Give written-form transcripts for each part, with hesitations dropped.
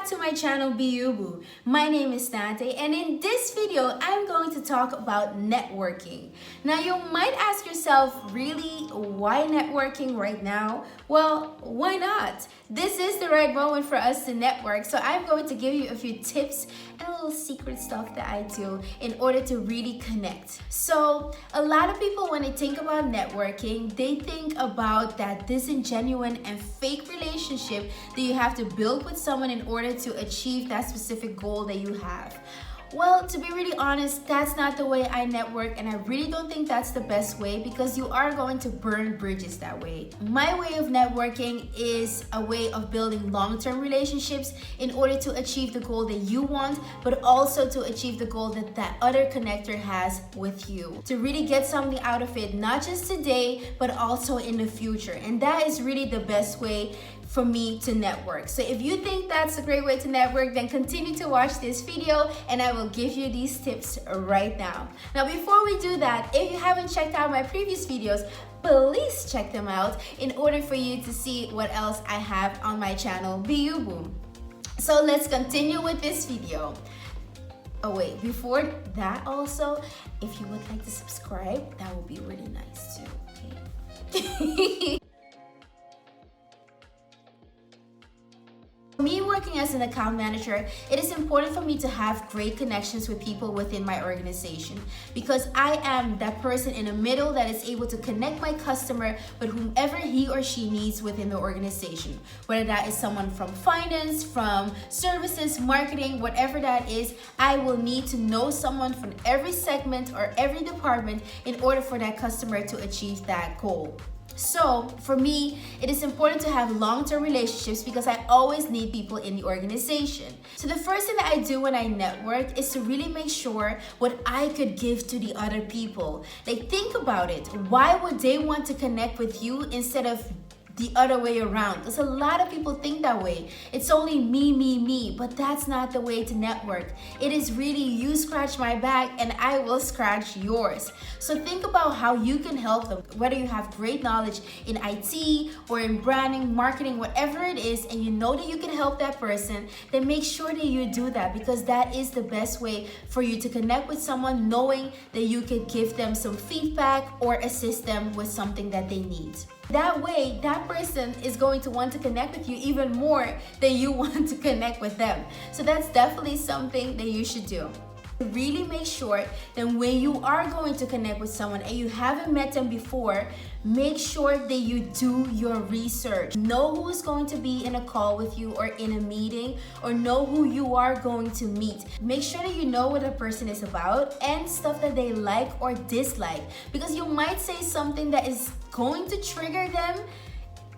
back to my channel Biyubu. My name is Nate, and in this video I'm going to talk about networking. Now you might ask yourself, really, why networking right now? Well, why not? This is the right moment for us to network, so I'm going to give you a few tips and a little secret stuff that I do in order to really connect. So a lot of people, when they think about networking, they think about that disingenuine and fake relationship that you have to build with someone in order to achieve that specific goal that you have. Well, to be really honest, that's not the way I network, and I really don't think that's the best way because you are going to burn bridges that way. My way of networking is a way of building long-term relationships in order to achieve the goal that you want, but also to achieve the goal that that other connector has with you. To really get something out of it, not just today, but also in the future. And that is really the best way for me to network. So if you think that's a great way to network, then continue to watch this video and I will give you these tips right now. Now, before we do that, if you haven't checked out my previous videos, please check them out in order for you to see what else I have on my channel, Biyubu. So let's continue with this video. Oh wait, before that also, if you would like to subscribe, that would be really nice too, okay? Me working as an account manager, it is important for me to have great connections with people within my organization because I am that person in the middle that is able to connect my customer with whomever he or she needs within the organization. Whether that is someone from finance, from services, marketing, whatever that is, I will need to know someone from every segment or every department in order for that customer to achieve that goal. So for me, it is important to have long-term relationships because I always need people in the organization. So the first thing that I do when I network is to really make sure what I could give to the other people. Like, think about it. Why would they want to connect with you instead of the other way around? Because a lot of people think that way. It's only me, but that's not the way to network. It is really you scratch my back and I will scratch yours. So think about how you can help them, whether you have great knowledge in IT or in branding, marketing, whatever it is, and you know that you can help that person, then make sure that you do that because that is the best way for you to connect with someone, knowing that you could give them some feedback or assist them with something that they need. That way, that person is going to want to connect with you even more than you want to connect with them. So that's definitely something that you should do. Really make sure that when you are going to connect with someone and you haven't met them before, make sure that you do your research. Know who's going to be in a call with you or in a meeting, or know who you are going to meet. Make sure that you know what a person is about and stuff that they like or dislike, because you might say something that is going to trigger them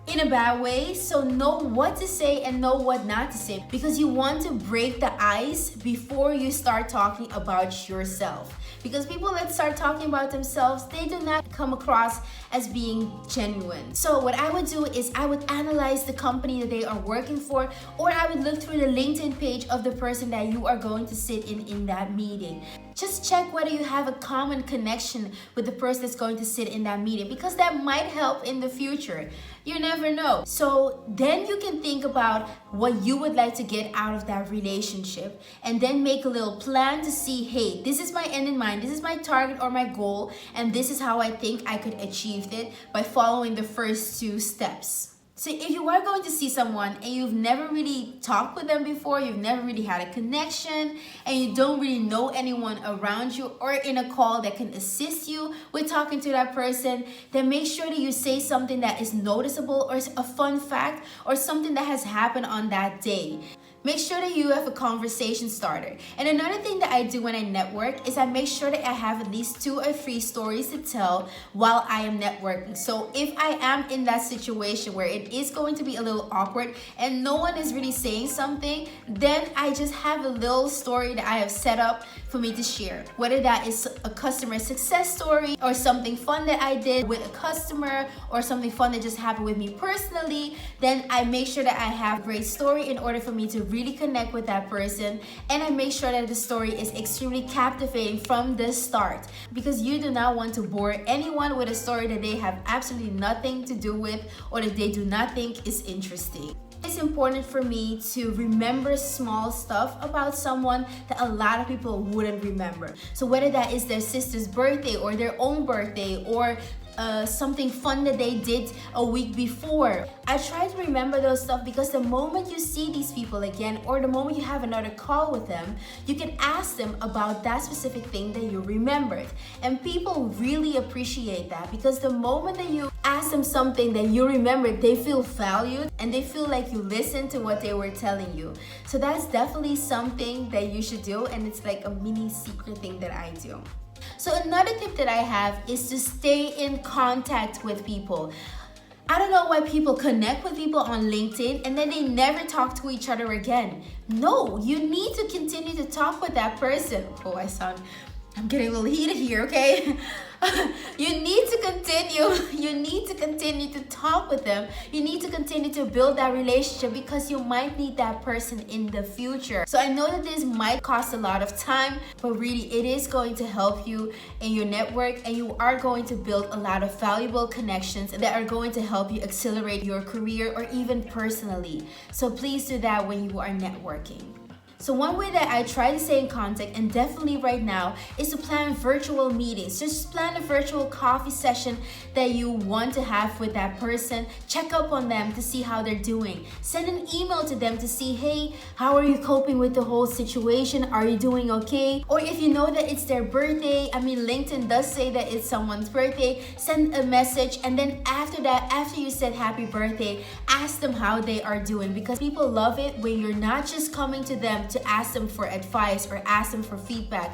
in a bad way. So know what to say and know what not to say, because you want to break the ice before you start talking about yourself. Because people that start talking about themselves, they do not come across as being genuine. So what I would do is I would analyze the company that they are working for, or I would look through the LinkedIn page of the person that you are going to sit in that meeting. Just check whether you have a common connection with the person that's going to sit in that meeting, because that might help in the future. You never know. So then you can think about what you would like to get out of that relationship, and then make a little plan to see, hey, this is my end in mind, this is my target or my goal, and this is how I think I could achieve it by following the first two steps. So if you are going to see someone and you've never really talked with them before, you've never really had a connection, and you don't really know anyone around you or in a call that can assist you with talking to that person, then make sure that you say something that is noticeable or a fun fact or something that has happened on that day. Make sure that you have a conversation starter. And another thing that I do when I network is I make sure that I have at least 2 or 3 stories to tell while I am networking. So if I am in that situation where it is going to be a little awkward and no one is really saying something, then I just have a little story that I have set up for me to share. Whether that is a customer success story or something fun that I did with a customer or something fun that just happened with me personally, then I make sure that I have a great story in order for me to really connect with that person, and I make sure that the story is extremely captivating from the start, because you do not want to bore anyone with a story that they have absolutely nothing to do with or that they do not think is interesting. It's important for me to remember small stuff about someone that a lot of people wouldn't remember. So whether that is their sister's birthday or their own birthday or something fun that they did a week before, I try to remember those stuff, because the moment you see these people again or the moment you have another call with them, you can ask them about that specific thing that you remembered. And people really appreciate that, because the moment that you ask them something that you remembered, they feel valued and they feel like you listened to what they were telling you. So that's definitely something that you should do, and it's like a mini secret thing that I do. So another tip that I have is to stay in contact with people. I don't know why people connect with people on LinkedIn and then they never talk to each other again. No, you need to continue to talk with that person. Oh, I'm getting a little heated here, okay? You need to continue to talk with them. You need to continue to build that relationship, because you might need that person in the future. So I know that this might cost a lot of time, but really it is going to help you in your network, and you are going to build a lot of valuable connections that are going to help you accelerate your career or even personally. So please do that when you are networking. So one way that I try to stay in contact, and definitely right now, is to plan virtual meetings. Just plan a virtual coffee session that you want to have with that person. Check up on them to see how they're doing. Send an email to them to see, hey, how are you coping with the whole situation? Are you doing okay? Or if you know that it's their birthday, LinkedIn does say that it's someone's birthday, send a message, and then after that, after you said happy birthday, ask them how they are doing, because people love it when you're not just coming to them to ask them for advice or ask them for feedback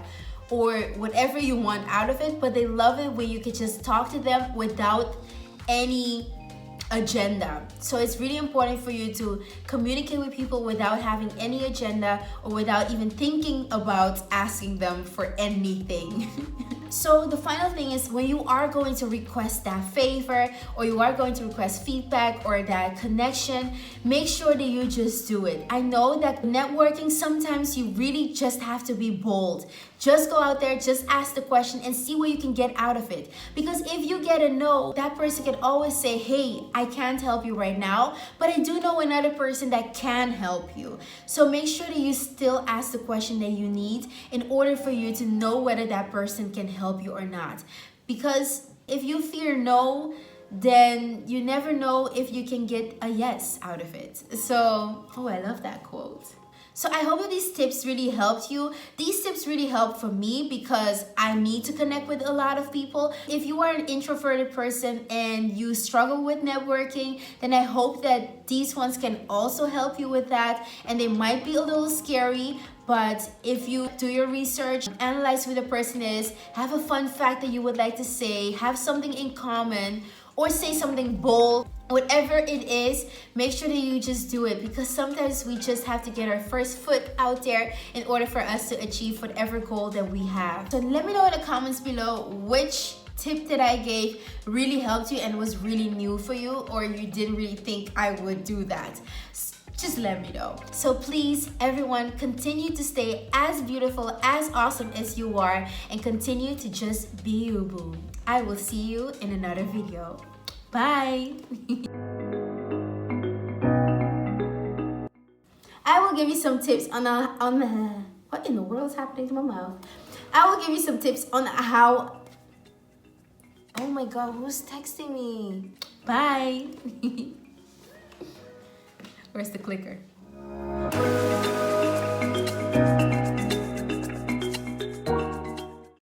or whatever you want out of it, but they love it when you can just talk to them without any agenda. So it's really important for you to communicate with people without having any agenda or without even thinking about asking them for anything. So the final thing is, when you are going to request that favor or you are going to request feedback or that connection, make sure that you just do it. I know that networking, sometimes you really just have to be bold. Just go out there, just ask the question and see what you can get out of it. Because if you get a no, that person can always say, hey, I can't help you right now, but I do know another person that can help you. So make sure that you still ask the question that you need in order for you to know whether that person can help you or not. Because if you fear no, then you never know if you can get a yes out of it. So, oh, I love that quote. So I hope that these tips really helped you. These tips really help for me because I need to connect with a lot of people. If you are an introverted person and you struggle with networking, then I hope that these ones can also help you with that. And they might be a little scary, but if you do your research, analyze who the person is, have a fun fact that you would like to say, have something in common, or say something bold, whatever it is, make sure that you just do it, because sometimes we just have to get our first foot out there in order for us to achieve whatever goal that we have. So let me know in the comments below which tip that I gave really helped you and was really new for you, or you didn't really think I would do that. Just let me know. So please, everyone, continue to stay as beautiful, as awesome as you are, and continue to just be you, boo. I will see you in another video. Bye. I will give you some tips on what in the world is happening to my mouth? I will give you some tips on how. Oh my God, who's texting me? Bye. Where's the clicker?